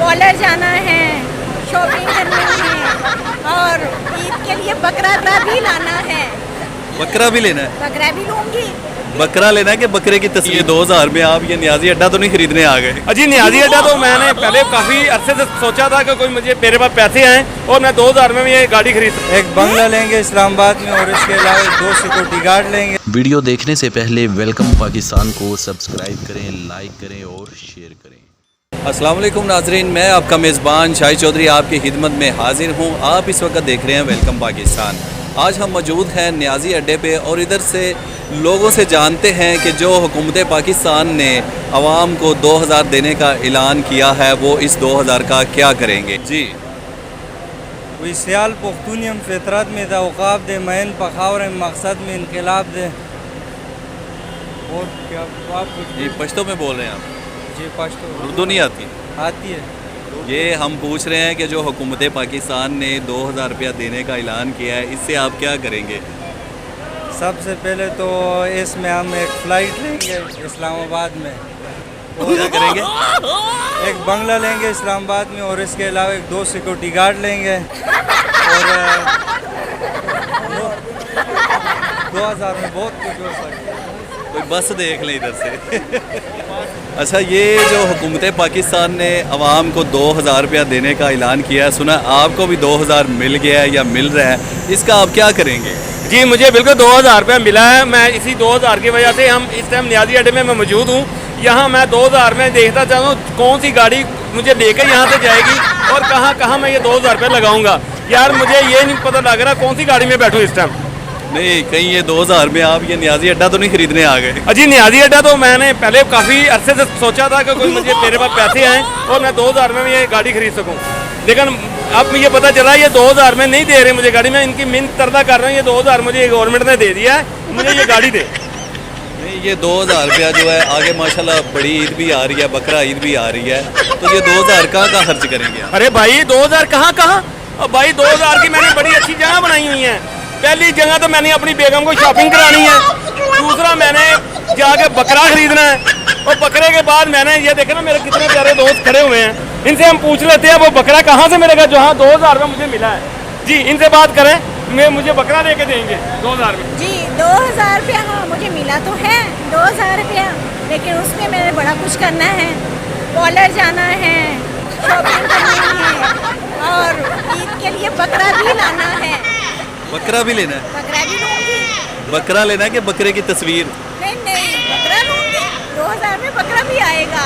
Collar जाना है, shopping करनी है और ईद के लिए बकरा भी लाना है। बकरा भी लेना है? बकरा भी लूंगी। बकरा लेना है कि बकरे की तस्वीर? 2000 में आप ये न्याजी अड्डा तो नहीं खरीदने आ गए? जी न्याजी अड्डा तो मैंने पहले काफ़ी अरसे से सोचा था कि कोई मेरे पास पैसे आए और मैं 2000 में ये गाड़ी खरीद। एक बंगला लेंगे इस्लामाबाद में और इसके अलावा 2 सिक्योरिटी गार्ड लेंगे। वीडियो देखने से पहले वेलकम पाकिस्तान को सब्सक्राइब करें, लाइक करें और शेयर करें। अस्सलाम वालेकुम नाजरीन, मैं आपका मेज़बान शाहिद चौधरी आपकी खिदमत में हाजिर हूँ। आप इस वक्त देख रहे हैं वेलकम पाकिस्तान। आज हम मौजूद हैं न्याजी अड्डे पे और इधर से लोगों से जानते हैं कि जो हुकूमत पाकिस्तान ने आवाम को 2000 देने का ऐलान किया है वो इस 2000 का क्या करेंगे। जी वही सियाल पुख्तूनियम फितरत में औकाफ दे मैन पखावर मकसद में इनकलाब दे। और क्या आप जी पश्तो में बोल रहे हैं आप? जी पश्तो उर्दू नहीं आती? आती है। ये हम पूछ रहे हैं कि जो हुकूमत पाकिस्तान ने 2000 रुपया देने का ऐलान किया है इससे आप क्या करेंगे? सबसे पहले तो इसमें हम एक फ़्लाइट लेंगे इस्लामाबाद में। और क्या करेंगे? एक बंगला लेंगे इस्लामाबाद में और इसके अलावा 2 सिक्योरिटी गार्ड लेंगे और 2000 में बहुत कुछ हो सकता है। कोई बस देख लें इधर से। अच्छा, ये जो हुकूमत पाकिस्तान ने आवाम को 2000 रुपया देने का ऐलान किया है, सुना आपको भी 2000 मिल गया है या मिल रहा है, इसका आप क्या करेंगे? जी मुझे बिल्कुल 2000 रुपया मिला है। मैं इसी 2000 की वजह से हम इस टाइम न्याजी अड्डे में मैं मौजूद हूँ। यहाँ मैं 2000 में देखता चाहता हूँ कौन सी गाड़ी मुझे लेकर यहाँ से जाएगी और कहाँ कहाँ मैं ये 2000 रुपये लगाऊंगा। यार मुझे ये नहीं पता लग रहा कौन सी गाड़ी में बैठूँ इस टाइम। नहीं, कहीं ये 2000 में आप ये न्याजी अड्डा तो नहीं खरीदने आ गए? जी न्याजी अड्डा तो मैंने पहले काफ़ी अरसे से सोचा था कि कोई मेरे पास पैसे आए और मैं 2000 में ये गाड़ी खरीद सकूं। लेकिन अब मुझे पता चला ये 2000 में नहीं दे रहे मुझे गाड़ी। मैं इनकी मिन्नत तरदा कर रहा हूँ, ये 2000 मुझे गवर्नमेंट ने दे दिया है, मुझे ये गाड़ी दे। नहीं, ये 2000 रुपया जो है आगे माशाल्लाह बड़ी ईद भी आ रही है, बकरा ईद भी आ रही है, तो ये 2000 कहाँ खर्च करेंगे आप? अरे भाई 2000 कहाँ भाई 2000 की मैंने बड़ी अच्छी जगह बनाई हुई है। पहली जगह तो मैंने अपनी बेगम को शॉपिंग करानी है, दूसरा मैंने जाके बकरा खरीदना है और बकरे के बाद मैंने ये देखा ना मेरे कितने प्यारे दोस्त खड़े हुए हैं, इनसे हम पूछ लेते हैं वो बकरा कहाँ से मिलेगा जहाँ 2000 में मुझे मिला है। जी इनसे बात करें, मुझे बकरा लेके देंगे 2000 में। जी 2000 रुपया हाँ मुझे मिला तो है 2000 रुपया, लेकिन उसमें मैंने बड़ा कुछ करना है। कॉलर जाना है, शॉपिंग करनी है और ईद के लिए बकरा भी लाना है। बकरा भी लेना है? बकरा भी लूँगी। बकरा लेना है कि बकरे की तस्वीर? नहीं बकरा लूँगी। 2000 में बकरा भी आएगा,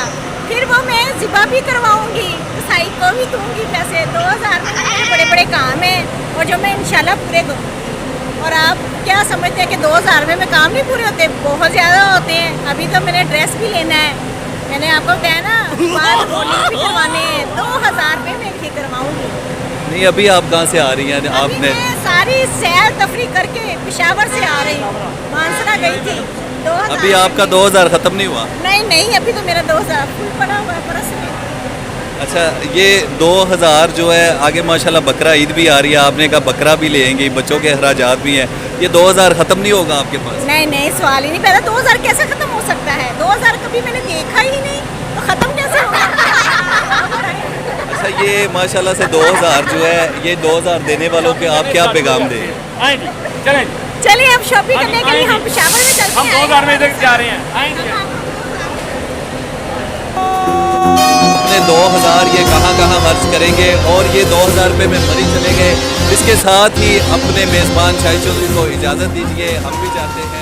फिर वो मैं ज़िबा भी करवाऊँगी, साई को भी दूँगी पैसे। 2000 में मेरे बड़े बड़े काम हैं और जो मैं इंशाल्लाह पूरे करूँ। और आप क्या समझते हैं कि 2000 में काम नहीं पूरे होते? बहुत ज़्यादा होते हैं। अभी तो मैंने ड्रेस भी लेना है, मैंने आपको बताया ना, बाल रोलिंग भी करवाने हैं। 2000 में मैं ये करवाऊँगी। नहीं, अभी आप कहाँ से आ रही हैं? आपने सारी सैर तफरी करके पेशावर से आ रही हूँ, मानसरा गई थी। 2000 अभी आपका 2000 ख़त्म नहीं हुआ? नहीं अभी तो मेरा 2000 फुल पड़ा हुआ है परस में। अच्छा, ये 2000 जो है आगे माशाल्लाह बकरा ईद भी आ रही है, आपने कहा बकरा भी लेंगे, बच्चों के अखराजात भी हैं, ये 2000 ख़त्म नहीं होगा आपके पास? नहीं सवाल ही नहीं पैदा। 2000 कैसे ख़त्म हो सकता है? 2000 कभी मैंने देखा ही नहीं, तो ख़त्म कैसे होगा? अच्छा, ये माशाल्लाह से 2000 जो है, ये 2000 देने वालों के आप क्या पैगाम दें? चलिए अब शॉपिंग करने के लिए हम पेशावर में चलते हैं। हम 2000 में इधर जा रहे हैं। अपने 2000 ये कहाँ खर्च करेंगे और ये 2000 रुपये में मरी चले गए। इसके साथ ही अपने मेज़बान शाहिद चौधरी को इजाज़त दीजिए, हम भी जाते हैं।